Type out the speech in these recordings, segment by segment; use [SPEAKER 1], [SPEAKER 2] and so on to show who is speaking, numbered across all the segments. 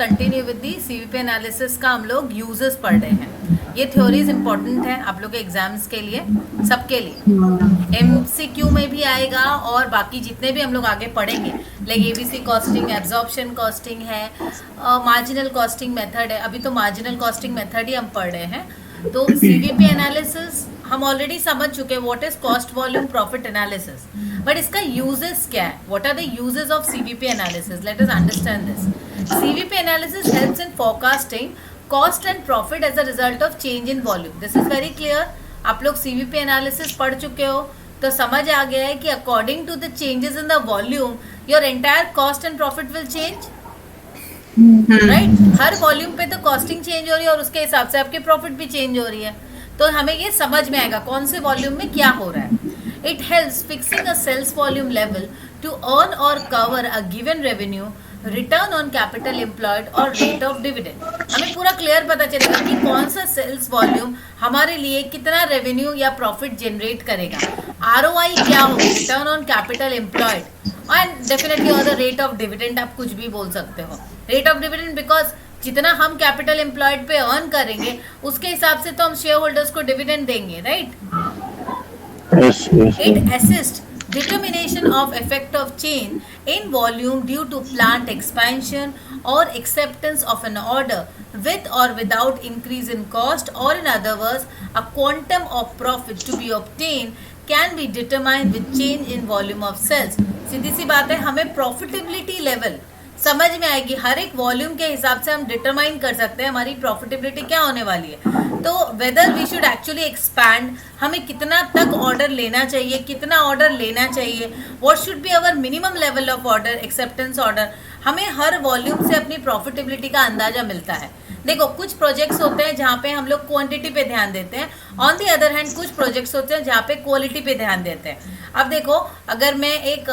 [SPEAKER 1] Continue with the CVP analysis का हम लोग यूजेस पढ़ रहे हैं। ये थ्योरीज इंपॉर्टेंट है आप लोग के एग्जाम्स के लिए, सबके लिए। एमसीक्यू में भी आएगा और बाकी जितने भी हम लोग आगे पढ़ेंगे, like ABC costing, absorption costing है, मार्जिनल कॉस्टिंग मेथड है। अभी तो मार्जिनल कॉस्टिंग मेथड ही हम पढ़ रहे हैं। तो सीवीपी एनालिसिस हम ऑलरेडी समझ चुके हैं, what is cost volume profit analysis, but इसका यूजेस क्या है, what are the uses of CVP analysis, let us understand this. CVP analysis helps in forecasting cost and profit as a result of change in volume. This is very clear. आप लोग CVP analysis पढ़ चुके हो तो समझ आ गया है कि according to the changes in the volume your entire cost and profit will change, right. हर वॉल्यूम पे तो कॉस्टिंग चेंज हो रही है और उसके हिसाब से आपकी प्रॉफिट भी चेंज हो रही है। तो हमें ये समझ में आएगा कौन से वॉल्यूम में क्या हो रहा है। It helps fixing a sales volume level to earn और cover a given revenue, return on capital employed और रेट ऑफ डिविडेंड। हमें पूरा क्लियर पता चलेगा कि कौन सा सेल्स वॉल्यूम हमारे लिए कितना रेवेन्यू या प्रॉफिट जनरेट करेगा, आरओआई क्या होगी, return on capital employed, and definitely और द रेट ऑफ डिविडेंड। आप कुछ भी बोल सकते हो रेट ऑफ डिविडेंड, बिकॉज जितना हम कैपिटल एम्प्लॉयड पे अर्न करेंगे उसके हिसाब से तो हम शेयर होल्डर्स को डिविडेंड देंगे, right. It assist determination of effect of change in volume due to plant expansion or acceptance of an order with or without increase in cost, or in other words a quantum of profit to be obtained can be determined with change in volume of sales। सीधी सी बात है, हमें profitability level समझ में आएगी। हर एक volume के हिसाब से हम डिटरमाइन कर सकते हैं हमारी प्रॉफिटेबिलिटी क्या होने वाली है। तो whether we should actually expand, हमें कितना तक ऑर्डर लेना चाहिए, कितना ऑर्डर लेना चाहिए, what should be our minimum level of order, acceptance order. हमें हर वॉल्यूम से अपनी प्रॉफिटेबिलिटी का अंदाजा मिलता है। देखो कुछ प्रोजेक्ट्स होते हैं जहाँ पे हम लोग क्वांटिटी पे ध्यान देते हैं, ऑन दी अदर हैंड कुछ प्रोजेक्ट्स होते हैं जहाँ पे क्वालिटी पे ध्यान देते हैं। अब देखो अगर मैं एक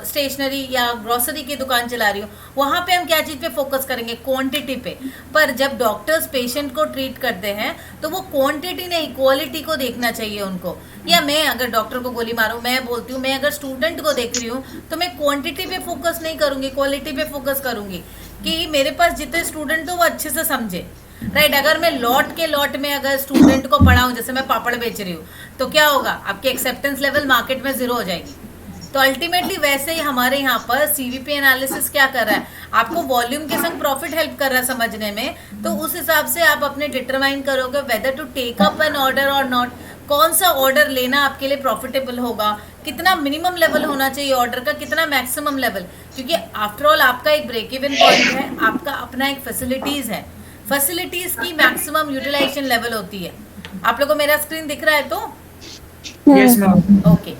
[SPEAKER 1] स्टेशनरी या ग्रोसरी की दुकान चला रही हूँ, वहाँ पे हम क्या चीज़ पे फोकस करेंगे, क्वांटिटी पे। पर जब डॉक्टर्स पेशेंट को ट्रीट करते हैं तो वो क्वांटिटी नहीं क्वालिटी को देखना चाहिए उनको। या मैं अगर डॉक्टर को गोली मारूँ, मैं बोलती हूँ, मैं अगर स्टूडेंट को देख रही हूँ तो मैं क्वांटिटी पे फोकस नहीं करूँगी, क्वालिटी पे फोकस करूँगी कि मेरे पास जितने स्टूडेंट हो वो अच्छे से समझे, राइट। अगर मैं लॉट में अगर स्टूडेंट को पढ़ाऊं, जैसे मैं पापड़ बेच रही हूँ, तो क्या होगा, आपकी एक्सेप्टेंस लेवल मार्केट में जीरो हो जाएगी। तो अल्टीमेटली वैसे ही हमारे यहाँ पर सीवीपी एनालिसिस क्या कर रहा है, आपको वॉल्यूम के संग प्रॉफिट हेल्प कर रहा है समझने में। तो उस हिसाब से आप अपने डिटरमाइन करोगे whether to take up an order और नॉट, कौन सा ऑर्डर लेना आपके लिए प्रॉफिटेबल होगा, कितना मिनिमम लेवल होना चाहिए ऑर्डर का, कितना मैक्सिमम लेवल। क्योंकि आफ्टर ऑल आपका एक ब्रेक इवन पॉइंट है, आपका अपना एक फैसिलिटीज है, फैसिलिटीज की मैक्सिमम यूटिलाइजेशन लेवल होती है। आप लोगों को मेरा स्क्रीन दिख रहा है तो
[SPEAKER 2] yes ma'am.
[SPEAKER 1] Okay.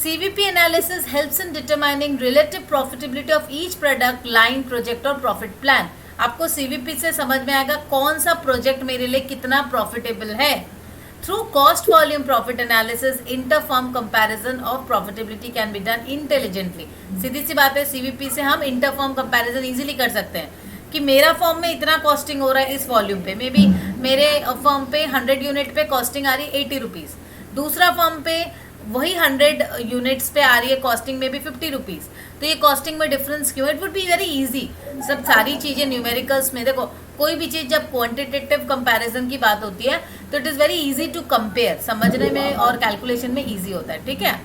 [SPEAKER 1] CVP analysis helps in determining relative profitability of each product line, project और profit plan। आपको CVP से समझ में आएगा कौन सा प्रोजेक्ट मेरे लिए कितना प्रॉफिटेबल है। Through cost volume profit analysis, inter-firm comparison of profitability can be done intelligently। सीधी सी बात है, CVP से हम inter-firm comparison easily कर सकते हैं कि मेरा फर्म में इतना कॉस्टिंग हो रहा है इस वॉल्यूम पे, मे बी मेरे फर्म पे 100 यूनिट पे कॉस्टिंग आ रही है 80 रुपीज़, दूसरा फर्म पे वही 100 यूनिट्स पे आ रही है कॉस्टिंग में भी 50 रुपीज़। तो ये कॉस्टिंग में डिफरेंस क्यों, it would be very easy. सब सारी चीज़ें न्यूमेरिकल्स में, देखो कोई भी चीज़ जब क्वांटिटेटिव कंपैरिजन की बात होती है तो it is very easy to compare, समझने में और कैलकुलेशन में इजी होता है, ठीक है।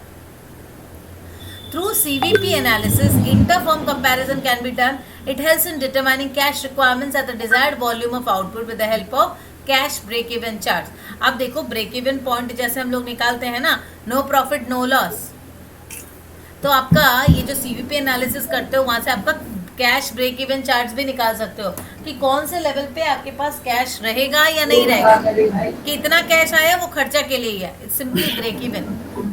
[SPEAKER 1] Through CVP analysis, inter-firm comparison can be done. It helps in determining cash requirements at the desired volume of output with the help of cash break even chart. अब देखो ब्रेक इवन पॉइंट जैसे हम लोग निकालते हैं ना, no profit no loss, तो आपका ये जो सीवीपी एनालिसिस करते हो वहां से आपका कैश ब्रेक इवन चार्ट्स भी निकाल सकते हो कि कौन से लेवल पे आपके पास कैश रहेगा या नहीं रहेगा, कि इतना कैश आया वो खर्चा के लिए ही है। इट्स सिंपली ब्रेक इवन,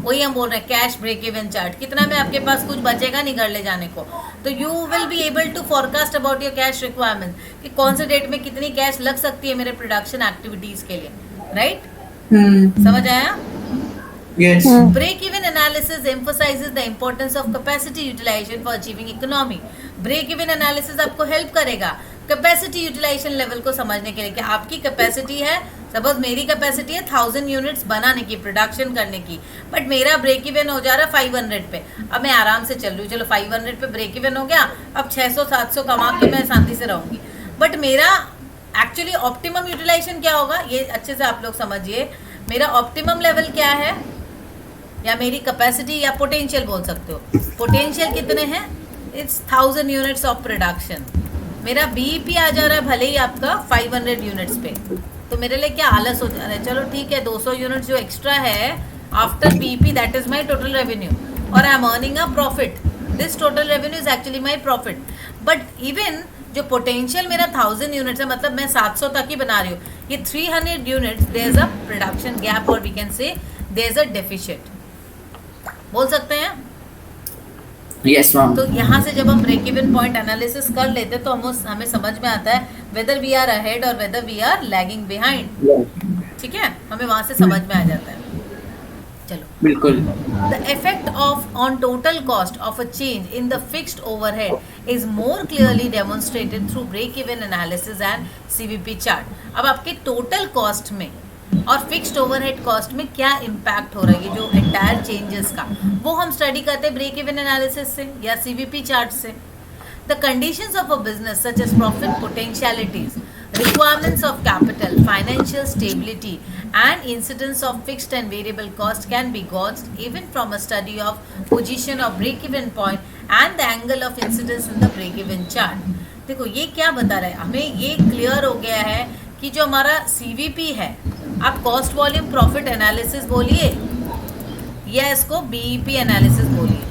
[SPEAKER 1] वही हम बोल रहे हैं कैश ब्रेक इवन चार्ट, कितना में आपके पास कुछ बचेगा नहीं घर ले जाने को। तो you will be able to forecast about your cash requirement कि कौन से डेट में कितनी कैश लग सकती है मेरे प्रोडक्शन एक्टिविटीज के लिए, राइट। समझ आया?
[SPEAKER 2] Yes.
[SPEAKER 1] Break even analysis emphasizes the importance of capacity utilization for achieving economy। Break even analysis आपको हेल्प करेगा कैपेसिटी यूटिलाइजेशन लेवल को समझने के लिए कि आपकी कैपेसिटी है सपोज मेरी कैपेसिटी है 1000 यूनिट्स बनाने की, प्रोडक्शन करने की, बट मेरा ब्रेक इवन हो जा रहा है 500 पे। अब मैं आराम से चल रही हूँ, चलो 500 पे ब्रेक इवन हो गया, अब 600-700 कमा के मैं शांति से रहूंगी। बट मेरा एक्चुअली ऑप्टिमम यूटिलाइजेशन क्या होगा, ये अच्छे से आप लोग समझिए। मेरा ऑप्टिमम लेवल क्या है, या मेरी कैपेसिटी या पोटेंशियल बोल सकते हो। पोटेंशियल कितने हैं, इट्स 1000 यूनिट्स ऑफ प्रोडक्शन। मेरा बीईपी आ जा रहा है भले ही आपका 500 यूनिट्स पे, तो मेरे लिए क्या आलस हो जा रहा है, चलो ठीक है 200 यूनिट्स जो एक्स्ट्रा है after BEP, that is my total revenue, और I am earning a profit. This total revenue is actually my profit. But even जो पोटेंशियल मेरा 1000 यूनिट्स है, मतलब मैं 700 तक ही बना रही हूँ, ये 300 units there is a production gap, और we can say there is a deficit, बोल सकते हैं।
[SPEAKER 2] Yes ma'am.
[SPEAKER 1] तो यहाँ से जब हम ब्रेक इवन पॉइंट एनालिसिस कर लेते हैं तो हमें समझ में आता है वेदर वी आर अहेड और whether we are lagging behind. ठीक है, हमें वहाँ से समझ में आ जाता है। चलो,
[SPEAKER 2] बिल्कुल।
[SPEAKER 1] The effect of on total cost of a change in the fixed overhead is more clearly demonstrated through break-even analysis and CVP chart. अब आपके total cost में और फिक्स्ड ओवरहेड कॉस्ट में क्या इम्पैक्ट हो रहा है, ये जो एंटायर चेंजेस का, वो हम स्टडी करते हैं ब्रेक इवन एनालिसिस से या सीवीपी चार्ट से। The conditions of a business such as profit potentialities, requirements of capital, financial stability, and incidence of fixed and variable cost can be gauged even from a study of position of break-even point and the angle of incidence in the break-even chart. देखो ये क्या बता रहा है हमें, ये clear हो गया है कि जो हमारा CVP है, आप कॉस्ट वॉल्यूम प्रॉफिट एनालिसिस बोलिए या इसको BEP एनालिसिस बोलिए,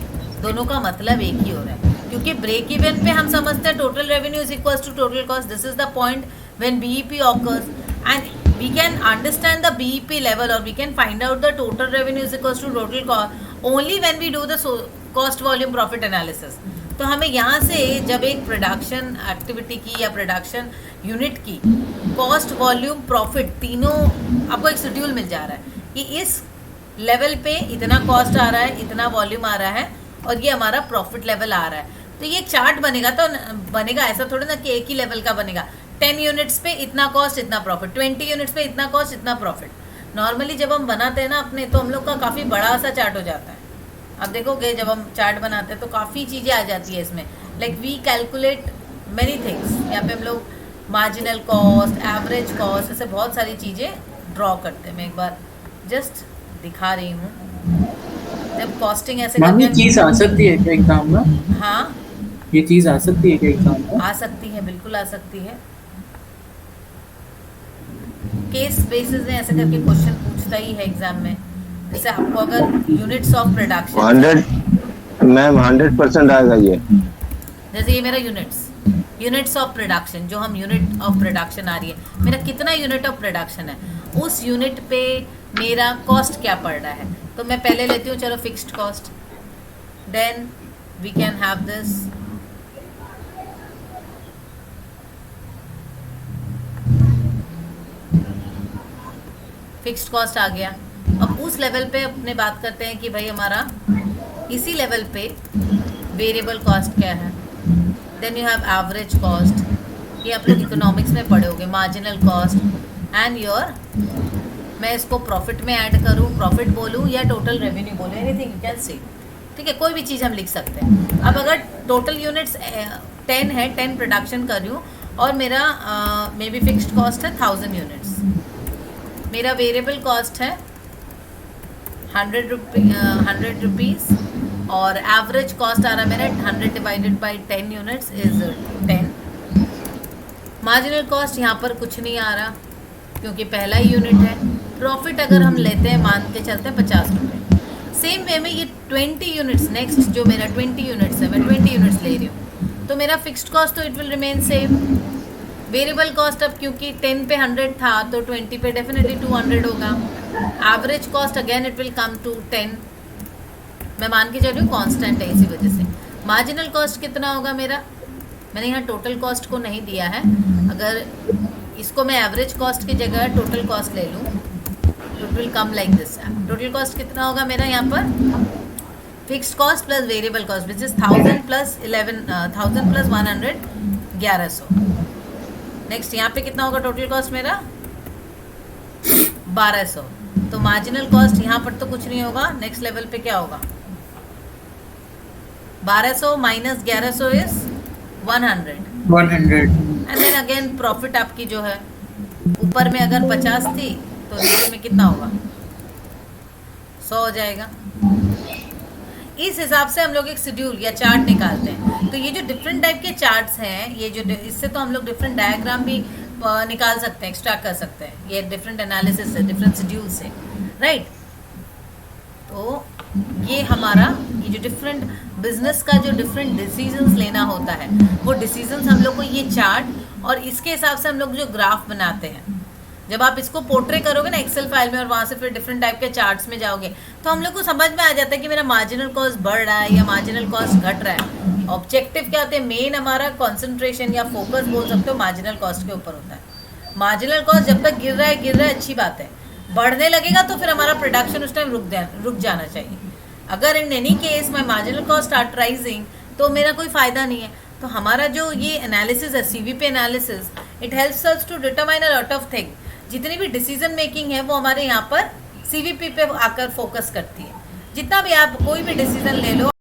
[SPEAKER 1] दोनों का मतलब एक ही हो रहा है, क्योंकि ब्रेक इवन पे हम समझते हैं total revenue is equals to total cost. This is the point when BEP occurs, and we can understand the BEP level or we can find out the total revenue is equals to total cost only when we do the cost volume profit analysis. तो हमें यहाँ से जब एक production activity की या production unit की cost volume profit तीनों आपको एक शेड्यूल मिल जा रहा है कि इस लेवल पे इतना कॉस्ट आ रहा है, इतना वॉल्यूम आ रहा है और ये हमारा प्रॉफिट लेवल आ रहा है, तो ये चार्ट बनेगा। तो बनेगा ऐसा थोड़ा ना कि एक ही लेवल का बनेगा, 10 यूनिट्स पे इतना कॉस्ट इतना प्रॉफिट, 20 यूनिट्स पे इतना कॉस्ट इतना प्रॉफिट। नॉर्मली जब हम बनाते हैं ना अपने, तो हम लोग का काफ़ी बड़ा सा चार्ट हो जाता है। आप देखोगे जब हम चार्ट बनाते हैं तो काफ़ी चीज़ें आ जाती है इसमें, like we calculate many things. यहाँ पे हम लोग मार्जिनल कॉस्ट, एवरेज कॉस्ट, ऐसे बहुत सारी चीज़ें ड्रॉ करते हैं। मैं एक बार जस्ट दिखा रही हूँ, जब कॉस्टिंग ऐसे
[SPEAKER 2] मैम ये
[SPEAKER 1] करते हैं।
[SPEAKER 2] चीज आ सकती है क्या एग्जाम में?
[SPEAKER 1] हाँ,
[SPEAKER 2] ये चीज आ सकती है क्या एग्जाम में?
[SPEAKER 1] आ सकती है, बिल्कुल आ सकती है। केस बेसिस में ऐसे करके क्वेश्चन पूछता ही है एग्जाम में। जैसे आपको अगर यूनिट्स ऑफ प्रोडक्शन
[SPEAKER 3] 100 मैम 100% आएगा ये।
[SPEAKER 1] जैसे ये मेरा यूनिट्स ऑफ प्रोडक्शन, जो हम यूनिट ऑफ प्रोडक्शन आ रही है, मेरा कितना यूनिट ऑफ प्रोडक्शन है, उस यूनिट पे मेरा कॉस्ट क्या पड़ रहा है। तो मैं पहले लेती हूँ चलो fixed cost, then we can have this fixed cost आ गया। अब उस लेवल पे अपने बात करते हैं कि भाई हमारा इसी लेवल पे वेरिएबल कॉस्ट क्या है। Then you have average cost, ये आप लोग इकोनॉमिक्स में पढ़ोगे, मार्जिनल कॉस्ट एंड योर, मैं इसको प्रॉफिट में ऐड करूँ, प्रॉफिट बोलूँ या टोटल रेवेन्यू बोलूँ, एनीथिंग यू कैन से, ठीक है, कोई भी चीज़ हम लिख सकते हैं। अब अगर टोटल यूनिट्स 10 है, 10 प्रोडक्शन कर रही हूँ और मेरा मे बी फिक्स्ड कॉस्ट है 1000 यूनिट्स, मेरा वेरिएबल कॉस्ट है 100 रुपीज़ और एवरेज कॉस्ट आ रहा है मेरा 100 divided by 10 units is 10। Marginal cost यहाँ पर कुछ नहीं आ रहा क्योंकि पहला ही यूनिट है। प्रॉफिट अगर हम लेते हैं, मान के चलते हैं 50 रुपये। सेम वे में ये 20 यूनिट्स, नेक्स्ट जो मेरा 20 यूनिट्स है, मैं 20 यूनिट्स ले रही हूँ, तो मेरा फिक्स्ड कॉस्ट तो it will remain same. Variable cost अब क्योंकि 10 पे 100 था तो 20 पे डेफिनेटली 200 होगा। Average cost again it will come to 10, मैं मान के चल रही हूँ कांस्टेंट है इसी वजह से। मार्जिनल कॉस्ट कितना होगा मेरा, मैंने यहाँ टोटल कॉस्ट को नहीं दिया है, अगर इसको मैं एवरेज कॉस्ट की जगह टोटल कॉस्ट ले लूँ तो it will come like this. Total cost कितना होगा मेरा यहाँ पर, fixed cost plus variable cost which is 1000 plus 100 1100। Next यहाँ पे कितना होगा टोटल कॉस्ट मेरा 1200। तो मार्जिनल कॉस्ट यहाँ पर तो कुछ नहीं होगा, नेक्स्ट लेवल पे क्या होगा, 1200 minus 1100 is 100 and then again profit आपकी जो है ऊपर में अगर 50 थी तो नीचे में कितना होगा, 100 हो जाएगा। इस हिसाब से हम लोग एक शेड्यूल या चार्ट निकालते हैं। तो ये जो डिफरेंट टाइप के चार्ट्स हैं, ये जो इससे तो हम लोग डिफरेंट डायग्राम भी निकाल सकते हैं, एक्सट्रैक्ट कर सकते हैं, ये डिफरेंट एनालिसिस से, डिफरेंट शेड्यूल से, राइट। तो ये हमारा ये जो डिफरेंट बिजनेस का जो डिफरेंट डिसीजंस लेना होता है, वो डिसीजंस हम लोग को ये चार्ट और इसके हिसाब से हम लोग जो ग्राफ बनाते हैं, जब आप इसको पोर्ट्रे करोगे ना एक्सेल फाइल में और वहाँ से फिर डिफरेंट टाइप के चार्ट्स में जाओगे, तो हम लोग को समझ में आ जाता है कि मेरा मार्जिनल कॉस्ट बढ़ रहा है या मार्जिनल कॉस्ट घट रहा है। ऑब्जेक्टिव क्या होते हैं, मेन हमारा कॉन्सेंट्रेशन या फोकस बोल सकते हो मार्जिनल कॉस्ट के ऊपर होता है। मार्जिनल कॉस्ट जब तक गिर रहा है अच्छी बात है, बढ़ने लगेगा तो फिर हमारा प्रोडक्शन उस टाइम रुक जाना चाहिए। अगर in any case my marginal cost start rising तो मेरा कोई फ़ायदा नहीं है। तो हमारा जो ये एनालिसिस है, CVP analysis, it helps us to determine a lot of thing. जितनी भी डिसीजन मेकिंग है वो हमारे यहाँ पर सीवीपी पे आकर फोकस करती है। जितना भी आप कोई भी डिसीजन ले लो,